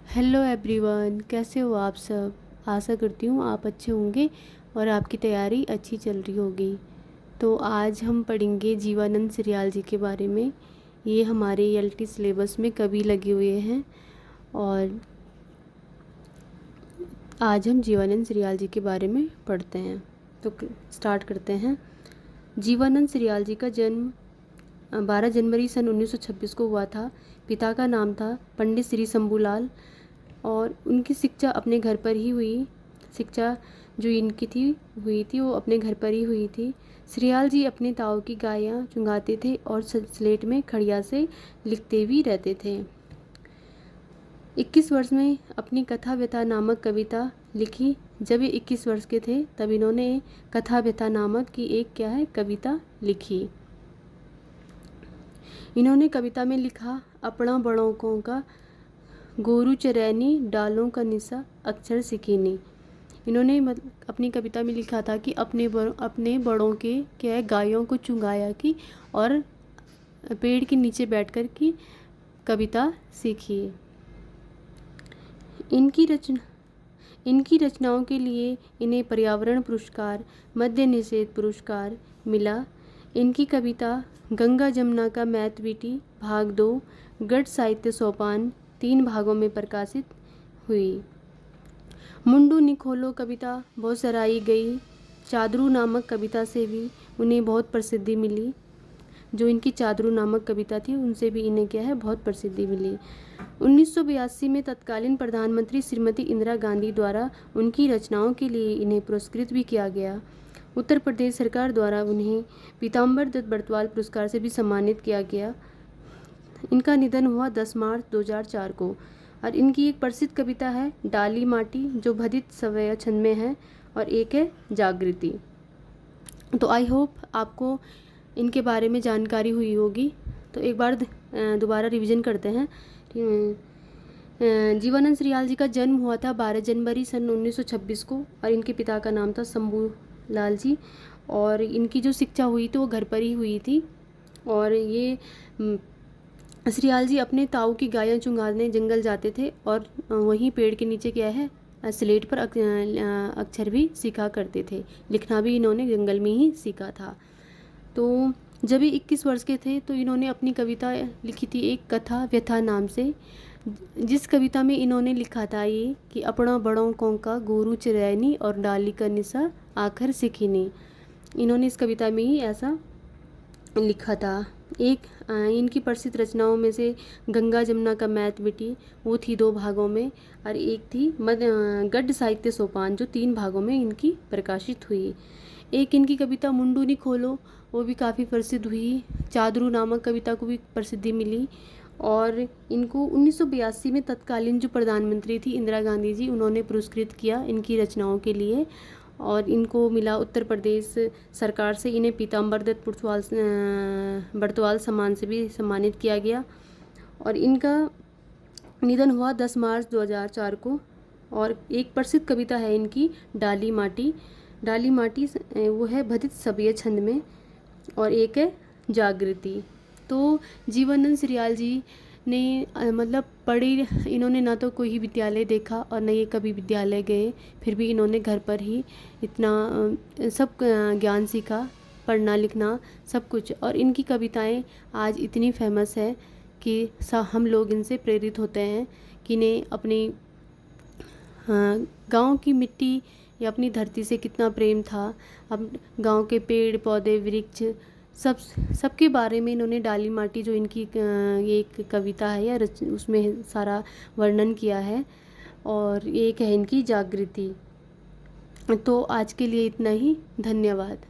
Hello everyone, कैसे हो आप सब। आशा करती हूँ आप अच्छे होंगे और आपकी तैयारी अच्छी चल रही होगी। तो आज हम पढ़ेंगे जीवानंद सीरियाल जी के बारे में। ये हमारे एलटी सिलेबस में कभी लगे हुए हैं और आज हम जीवानंद सीरियाल जी के बारे में पढ़ते हैं। तो स्टार्ट करते हैं। जीवानंद सीरियाल जी का जन्म 12 जनवरी सन 1926 को हुआ था। पिता का नाम था पंडित श्री शंभूलाल और उनकी शिक्षा अपने घर पर ही हुई। शिक्षा जो इनकी हुई थी वो अपने घर पर ही हुई थी। सीरियाल जी अपने ताऊ की गायें चुंगाते थे और स्लेट में खड़िया से लिखते भी रहते थे। 21 वर्ष में अपनी कथा व्यथा नामक कविता लिखी। जब ये 21 वर्ष के थे तब इन्होंने कथा व्यथा नामक की एक कविता लिखी। इन्होंने कविता में लिखा, अपना बड़ों का गोरू चरैनी डालों का निशा अक्षर सिखीनी। इन्होंने अपनी कविता में लिखा था कि अपने बड़ों के गायों को चुंगाया की और पेड़ के नीचे बैठकर की कविता सीखी। इनकी रचनाओं के लिए इन्हें पर्यावरण पुरस्कार, मद्य निषेध पुरस्कार मिला। इनकी कविता गंगा जमुना का मैथवीटी भाग 2 गढ़ साहित्य सोपान 3 भागों में प्रकाशित हुई। मुंडू निखोलो कविता बहुत सराही गई। चादरू नामक कविता से भी उन्हें बहुत प्रसिद्धि मिली। जो इनकी चादरू नामक कविता थी उनसे भी इन्हें बहुत प्रसिद्धि मिली। 1982 में तत्कालीन प्रधानमंत्री श्रीमती इंदिरा गांधी द्वारा उनकी रचनाओं के लिए इन्हें पुरस्कृत भी किया गया। उत्तर प्रदेश सरकार द्वारा उन्हें पीताम्बर दत्त बर्तवाल पुरस्कार से भी सम्मानित किया गया। इनका निधन हुआ 10 मार्च 2004 को। और इनकी एक प्रसिद्ध कविता है डाली माटी, जो भदित सवय छंद में है, और एक है जागृति। तो आई होप आपको इनके बारे में जानकारी हुई होगी। तो एक बार दोबारा रिवीजन करते हैं। जीवानंद सीरियाल जी का जन्म हुआ था 12 जनवरी सन 1926 को और इनके पिता का नाम था शंभू लाल जी। और इनकी जो शिक्षा हुई थी वो घर पर ही हुई थी। और ये सीरियाल जी अपने ताऊ की गायें चुंगाने जंगल जाते थे और वहीं पेड़ के नीचे स्लेट पर अक्षर भी सीखा करते थे। लिखना भी इन्होंने जंगल में ही सीखा था। तो जब ये 21 वर्ष के थे तो इन्होंने अपनी कविता लिखी थी एक कथा व्यथा नाम से, जिस कविता में इन्होंने लिखा था ये कि अपना बड़ों का गोरू चरैनी और डाली का निशा आखिर सिखीनी। इन्होंने इस कविता में ही ऐसा लिखा था। एक इनकी प्रसिद्ध रचनाओं में से गंगा जमुना का मैथवीटी वो थी 2 भागों में, और एक थी गढ़ साहित्य सोपान जो 3 भागों में इनकी प्रकाशित हुई। एक इनकी कविता मुंडू निखोलो वो भी काफ़ी प्रसिद्ध हुई। चादरू नामक कविता को भी प्रसिद्धि मिली। और इनको 1982 में तत्कालीन जो प्रधानमंत्री थी इंदिरा गांधी जी, उन्होंने पुरस्कृत किया इनकी रचनाओं के लिए। और इनको मिला उत्तर प्रदेश सरकार से इन्हें पीताम्बर दत्त बर्तवाल सम्मान से भी सम्मानित किया गया। और इनका निधन हुआ 10 मार्च 2004 को। और एक प्रसिद्ध कविता है इनकी डाली माटी। डाली माटी वो है भदित सवय छंद में, और एक है जागृति। तो जीवानंद सीरियाल जी ने मतलब पढ़ी, इन्होंने ना तो कोई विद्यालय देखा और न ये कभी विद्यालय गए, फिर भी इन्होंने घर पर ही इतना सब ज्ञान सीखा, पढ़ना लिखना सब कुछ। और इनकी कविताएं आज इतनी फेमस है कि हम लोग इनसे प्रेरित होते हैं कि इन्हें अपनी गांव की मिट्टी या अपनी धरती से कितना प्रेम था। अब गांव के पेड़ पौधे वृक्ष सबके बारे में इन्होंने डाली माटी जो इनकी ये एक कविता है या उसमें सारा वर्णन किया है। और एक है इनकी जागृति। तो आज के लिए इतना ही। धन्यवाद।